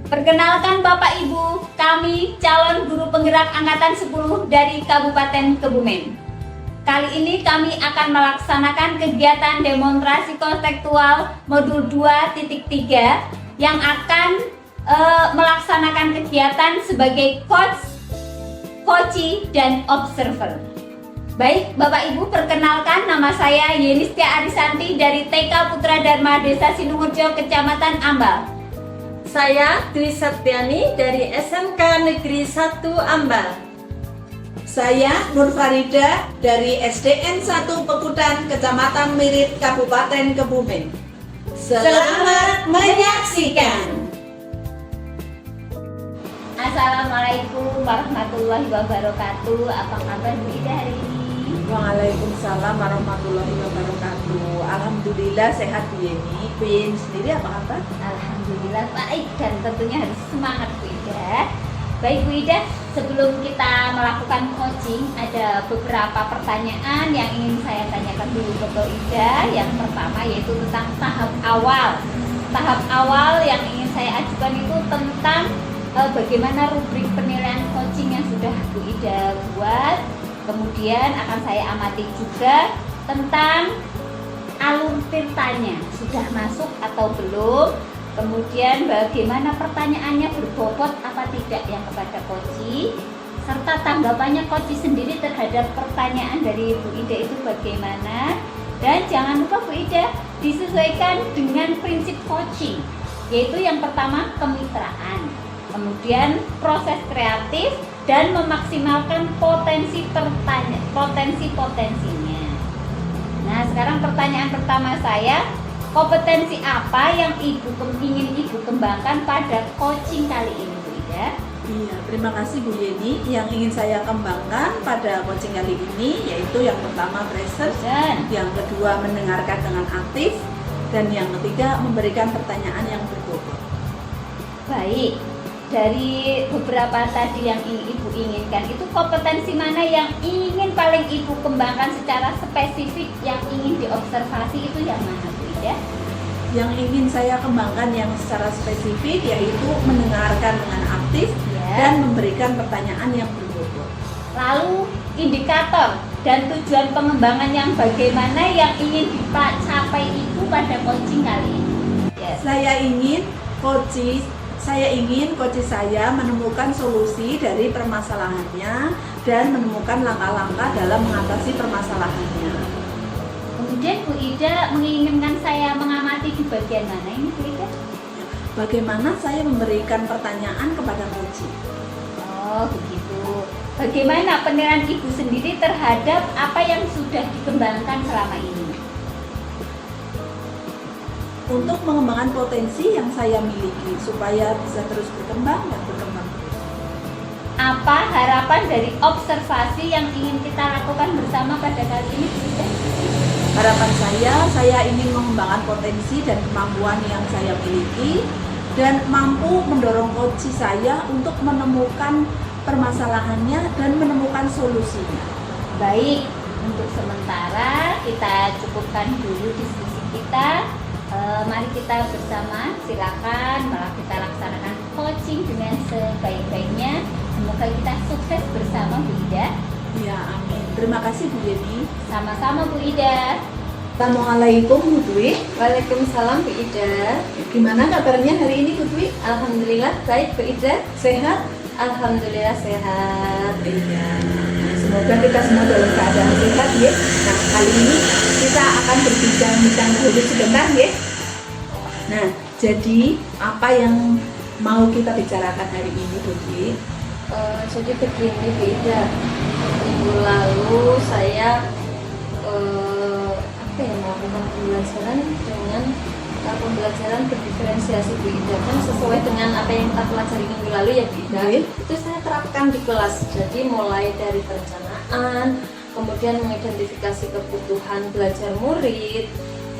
Perkenalkan Bapak Ibu, kami calon guru penggerak angkatan 10 dari Kabupaten Kebumen. Kali ini kami akan melaksanakan kegiatan demonstrasi konseptual modul 2.3 yang akan melaksanakan kegiatan sebagai coach, coachee, dan observer. Baik, Bapak Ibu, perkenalkan, nama saya Yenistia Arisanti dari TK Putra Dharma Desa Sinungurjo, Kecamatan Ambal. Saya Dwi Septiani dari SMK Negeri 1 Ambal. Saya Nur Farida dari SDN 1 Pekudan, Kecamatan Mirit, Kabupaten Kebumen. Selamat menyaksikan. Assalamualaikum warahmatullahi wabarakatuh. Apa kabar Bu Ida hari ini? Waalaikumsalam warahmatullahi wabarakatuh. Alhamdulillah sehat Bu Yeni. Bu Yeni sendiri apa kabar? Alhamdulillah baik, dan tentunya harus semangat Bu Ida. Baik Bu Ida, sebelum kita melakukan coaching, ada beberapa pertanyaan yang ingin saya tanyakan dulu ke Bu Ida. Yang pertama yaitu tentang tahap awal. Tahap awal yang ingin saya ajukan itu tentang bagaimana rubrik penilaian coaching yang sudah Bu Ida buat. Kemudian akan saya amati juga tentang alur tirtanya, sudah masuk atau belum. Kemudian bagaimana pertanyaannya, berbobot apa tidak yang kepada coachee, serta tanggapannya coachee sendiri terhadap pertanyaan dari Bu Ida itu bagaimana. Dan jangan lupa Bu Ida, disesuaikan dengan prinsip coaching, yaitu yang pertama kemitraan, kemudian proses kreatif, dan memaksimalkan potensinya. Nah, sekarang pertanyaan pertama saya, kompetensi apa yang ingin Ibu kembangkan pada coaching kali ini Bu Ida? Iya, terima kasih Bu Yeni. Yang ingin saya kembangkan pada coaching kali ini yaitu yang pertama research, yang kedua mendengarkan dengan aktif, dan yang ketiga memberikan pertanyaan yang berbobot. Baik, dari beberapa tadi yang Ibu inginkan, itu kompetensi mana yang ingin paling Ibu kembangkan secara spesifik, yang ingin diobservasi itu yang mana Bu Ida? Yang ingin saya kembangkan yang secara spesifik yaitu mendengarkan dengan aktif, dan memberikan pertanyaan yang berbobot. Lalu indikator dan tujuan pengembangan yang bagaimana yang ingin dicapai Ibu pada coaching kali ini? Saya ingin coachee saya menemukan solusi dari permasalahannya dan menemukan langkah-langkah dalam mengatasi permasalahannya. Kemudian Bu Ida menginginkan saya mengamati di bagian mana ini Bu Ida? Bagaimana saya memberikan pertanyaan kepada coachee. Oh begitu. Bagaimana penilaian Ibu sendiri terhadap apa yang sudah dikembangkan selama ini? Untuk mengembangkan potensi yang saya miliki supaya bisa terus berkembang dan berkembang terus. Apa harapan dari observasi yang ingin kita lakukan bersama pada kali ini Bu Ida? Harapan saya ingin mengembangkan potensi dan kemampuan yang saya miliki dan mampu mendorong coachee saya untuk menemukan permasalahannya dan menemukan solusinya. Baik, untuk sementara kita cukupkan dulu diskusi kita. Mari kita bersama, silakan kita laksanakan coaching dengan sebaik-baiknya. Semoga kita sukses bersama Bu Ida. Ya, amin. Terima kasih Bu Yeni. Sama-sama Bu Ida. Assalamualaikum Bu Dwi. Waalaikumsalam Bu Ida. Gimana kabarnya hari ini Bu Dwi? Alhamdulillah baik Bu Ida. Sehat? Alhamdulillah sehat. Iya. Semoga kita semua dalam keadaan sehat ya. Nah, kali ini kita akan berbincang-bincang dulu sebentar ya. Nah, jadi apa yang mau kita bicarakan hari ini Bu Dwi? Jadi begini Bu Ida, minggu lalu saya melakukan pembelajaran dengan pembelajaran berdiferensiasi Bu Ida, kan sesuai dengan apa yang kita pelajari minggu lalu ya Bu Ida. Itu saya terapkan di kelas. Jadi mulai dari perencanaan, kemudian mengidentifikasi kebutuhan belajar murid,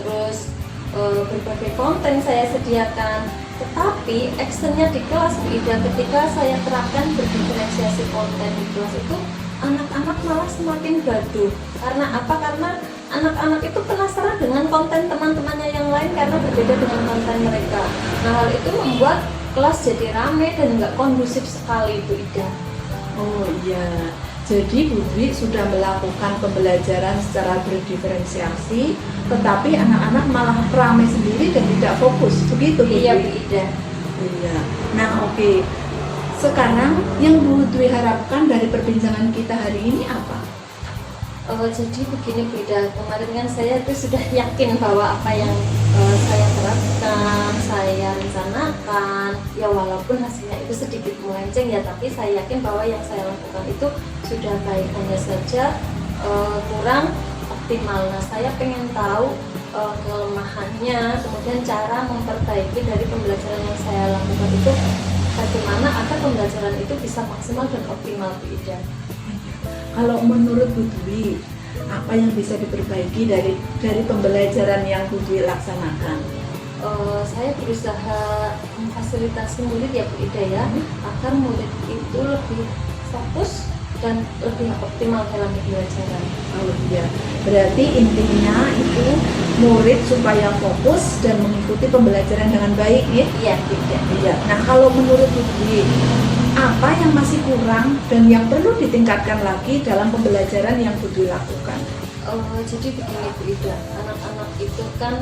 terus berbagai konten saya sediakan. Tetapi actionnya di kelas Bu Ida, ketika saya terapkan berdiferensiasi konten di kelas itu, anak-anak malah semakin gaduh. Karena apa? Karena anak-anak itu penasaran dengan konten teman-temannya yang lain karena berbeda dengan konten mereka. Nah, hal itu membuat kelas jadi rame dan nggak kondusif sekali Bu Ida. Oh iya, jadi Bu Dwi sudah melakukan pembelajaran secara berdiferensiasi, tetapi anak-anak malah ramai sendiri dan tidak fokus, begitu Bu Iya Dwi? Bu Ida. Iya. Nah oke, sekarang yang Bu Dwi harapkan dari perbincangan kita hari ini apa? Jadi begini Bu Ida, kemarin kan saya itu sudah yakin bahwa apa yang saya terapkan, saya rencanakan, ya walaupun hasilnya itu sedikit melenceng ya, tapi saya yakin bahwa yang saya lakukan itu sudah baik, hanya saja kurang optimal. Nah saya pengen tahu kelemahannya, kemudian cara memperbaiki dari pembelajaran yang saya lakukan itu bagaimana agar pembelajaran itu bisa maksimal dan optimal Bu Ida. Kalau menurut Bu Dwi, apa yang bisa diperbaiki dari pembelajaran yang Bu Dwi laksanakan? Saya berusaha memfasilitasi murid ya Bu Ida ya, agar murid itu lebih fokus dan lebih optimal dalam pembelajaran. Oh iya, berarti intinya itu murid supaya fokus dan mengikuti pembelajaran dengan baik ya? Iya Bu Ida. Iya. Nah kalau menurut Bu Dwi, apa yang masih kurang dan yang perlu ditingkatkan lagi dalam pembelajaran yang Bu Dwi lakukan? Jadi begini Bu Ida, anak-anak itu kan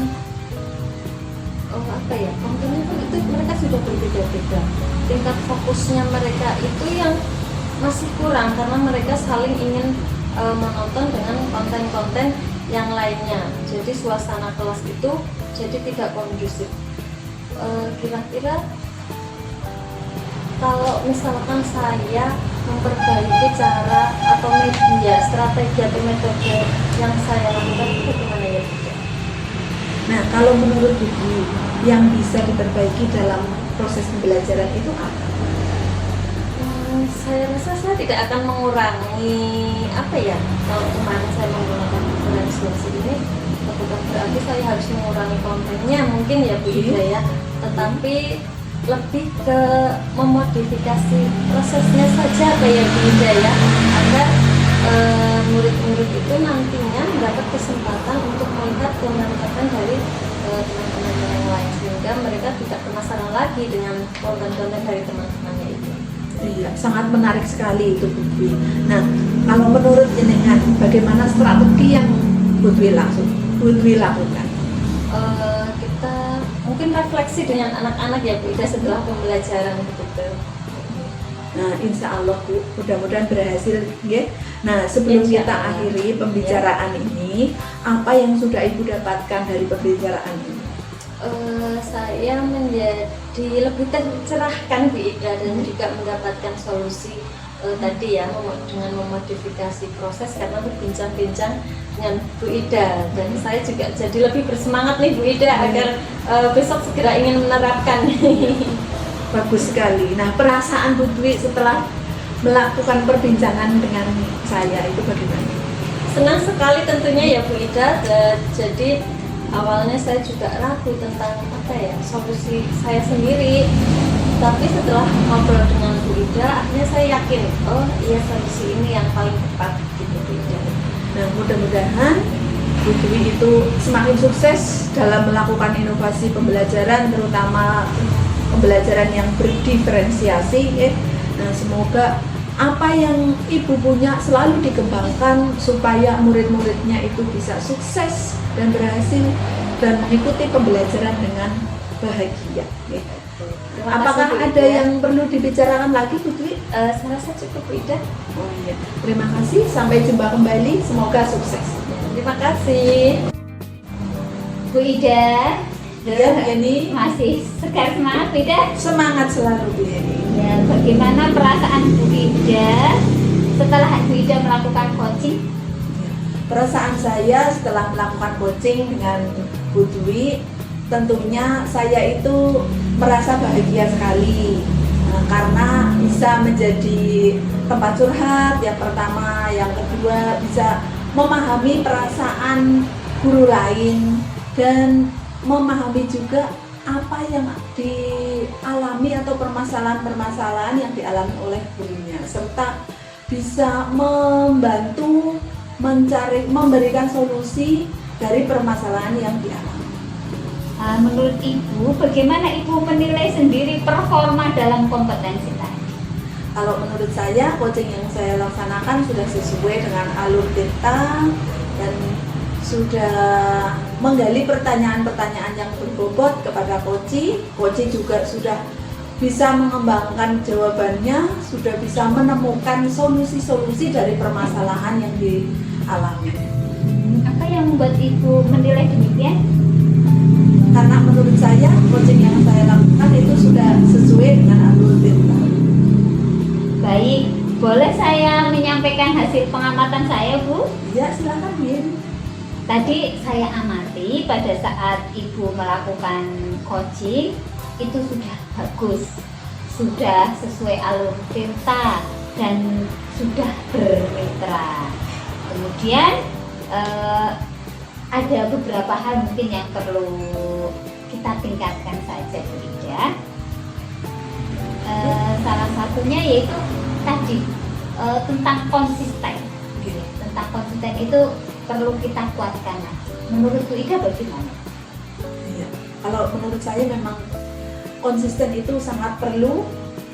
apa ya, kontennya kan itu mereka sudah berbeda-beda. Tingkat fokusnya mereka itu yang masih kurang karena mereka saling ingin menonton dengan konten-konten yang lainnya. Jadi suasana kelas itu jadi tidak kondusif. Kira-kira kalau misalkan saya memperbaiki cara atau media, strategi atau metode yang saya lakukan itu bagaimana ya Bu? Nah kalau menurut Bu Dwi, yang bisa diperbaiki dalam proses pembelajaran itu apa? Saya rasa saya tidak akan mengurangi apa ya, kalau kemarin saya menggunakan diferensiasi ini bukan berarti saya harus mengurangi kontennya mungkin ya Bu Ida ya, tetapi lebih ke memodifikasi prosesnya saja kayak Bu Ida ya, agar murid-murid itu nantinya mendapat kesempatan untuk melihat konten-konten dari teman-teman yang lain, sehingga mereka tidak penasaran lagi dengan konten-konten dari teman-temannya itu. Iya, sangat menarik sekali itu Bu Dwi. Nah, kalau menurut jenengan, bagaimana strategi yang Bu Dwi lakukan? Kita mungkin refleksi dengan anak-anak ya Bu Ida setelah pembelajaran begitu. Nah, insya Allah Bu, mudah-mudahan berhasil ya. Nah, sebelum Insya kita Allah. akhiri pembicaraan ini, apa yang sudah Ibu dapatkan dari pembicaraan ini? Saya menjadi lebih tercerahkan Bu Ida dan juga mendapatkan solusi tadi ya, dengan memodifikasi proses karena berbincang-bincang dengan Bu Ida, dan saya juga jadi lebih bersemangat nih Bu Ida agar besok segera ingin menerapkan. Bagus sekali. Nah, perasaan Bu Dwi setelah melakukan perbincangan dengan saya itu bagaimana? Senang sekali tentunya ya Bu Ida. Jadi awalnya saya juga ragu tentang apa ya, solusi saya sendiri, tapi setelah ngobrol dengan Bu Ida akhirnya saya yakin, oh iya solusi ini yang paling tepat gitu Bu Ida. Nah, mudah-mudahan Bu Dwi itu semakin sukses dalam melakukan inovasi pembelajaran, terutama pembelajaran yang berdiferensiasi ya. Nah, semoga apa yang Ibu punya selalu dikembangkan supaya murid-muridnya itu bisa sukses dan berhasil dan mengikuti pembelajaran dengan bahagia ya. Terima Apakah kasih, Bu ada Ida. yang perlu dibicarakan lagi Bu Dwi? Saya rasa cukup Bu Ida. Oh iya, terima kasih, sampai jumpa kembali, semoga sukses. Terima kasih. Bu Ida, Ya, Bu Yeni, masih segar semangat Bu Ida? semangat selalu Bu Yeni. Ya, bagaimana perasaan Bu Ida setelah Bu Ida melakukan coaching? Perasaan saya setelah melakukan coaching dengan Bu Dwi, tentunya saya itu merasa bahagia sekali karena bisa menjadi tempat curhat yang pertama, yang kedua bisa memahami perasaan guru lain dan memahami juga apa yang dialami atau permasalahan-permasalahan yang dialami oleh gurunya, serta bisa membantu memberikan solusi dari permasalahan yang dialami. menurut Ibu, bagaimana Ibu menilai sendiri performa dalam kompetensi tadi? Kalau menurut saya, coaching yang saya laksanakan sudah sesuai dengan alur data dan sudah menggali pertanyaan-pertanyaan yang berbobot kepada coach. Coach juga sudah bisa mengembangkan jawabannya, sudah bisa menemukan solusi-solusi dari permasalahan yang dialami. Apa yang membuat Ibu menilai demikian? Karena menurut saya, coaching yang saya lakukan itu sudah sesuai dengan alur data. Baik, boleh saya menyampaikan hasil pengamatan saya, Bu? Ya, silakan, Bin. Tadi saya amati pada saat Ibu melakukan coaching, itu sudah bagus, sudah sesuai alur data, dan sudah bermitra. Kemudian, ada beberapa hal mungkin yang perlu kita tingkatkan saja, Bu Ida. Salah satunya yaitu tadi tentang konsisten. Tentang konsisten itu perlu kita kuatkan. Menurut Bu Ida bagaimana? Iya. Kalau menurut saya memang konsisten itu sangat perlu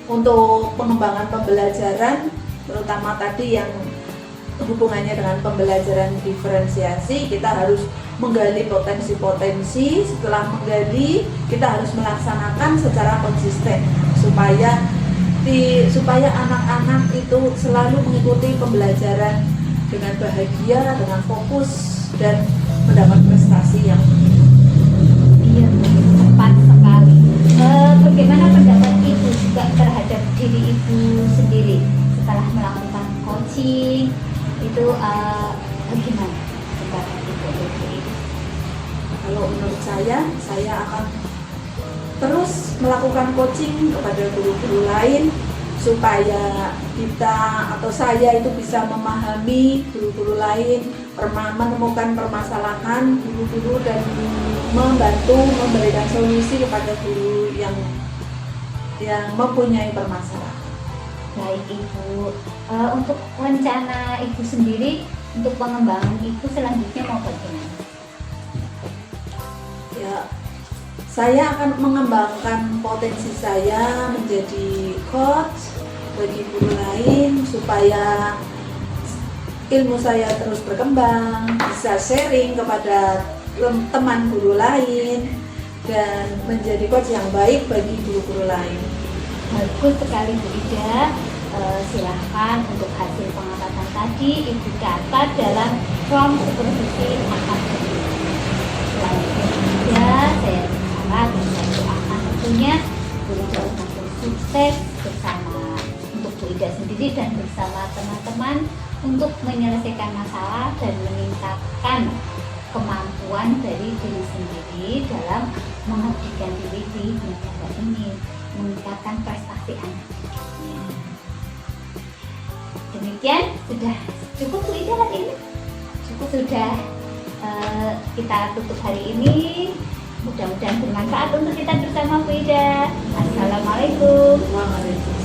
untuk pengembangan pembelajaran, terutama tadi yang hubungannya dengan pembelajaran diferensiasi. Kita harus menggali potensi-potensi, setelah menggali kita harus melaksanakan secara konsisten supaya anak-anak itu selalu mengikuti pembelajaran dengan bahagia, dengan fokus dan mendapat prestasi yang Iya, tepat sekali. Bagaimana pendapat Ibu juga terhadap diri Ibu sendiri setelah melakukan coaching? Itu bagaimana pendapat Ibu? Kalau menurut saya akan terus melakukan coaching kepada guru-guru lain supaya kita atau saya itu bisa memahami guru-guru lain, menemukan permasalahan guru-guru dan membantu memberikan solusi kepada guru yang mempunyai permasalahan. Baik Ibu, untuk rencana Ibu sendiri untuk pengembangan Ibu selanjutnya mau bagaimana? Ya, saya akan mengembangkan potensi saya menjadi coach bagi guru lain supaya ilmu saya terus berkembang, bisa sharing kepada teman guru lain dan menjadi coach yang baik bagi guru-guru lain. Bagus sekali Bu Ida. Silahkan untuk hasil pengamatan tadi Ibu catat dalam form supervisi akademik. Selanjutnya saya berharap dan saya doakan tentunya Bu Ida semakin sukses bersama untuk Bu Ida sendiri dan bersama teman-teman untuk menyelesaikan masalah dan meningkatkan kemampuan dari diri sendiri dalam mengabdikan diri di negara ini, meningkatkan prestasi anak. Demikian sudah cukup Bu Ida hari ini. Cukup sudah kita tutup hari ini. Mudah-mudahan bermanfaat untuk kita bersama Bu Ida. Assalamualaikum. Waalaikumsalam.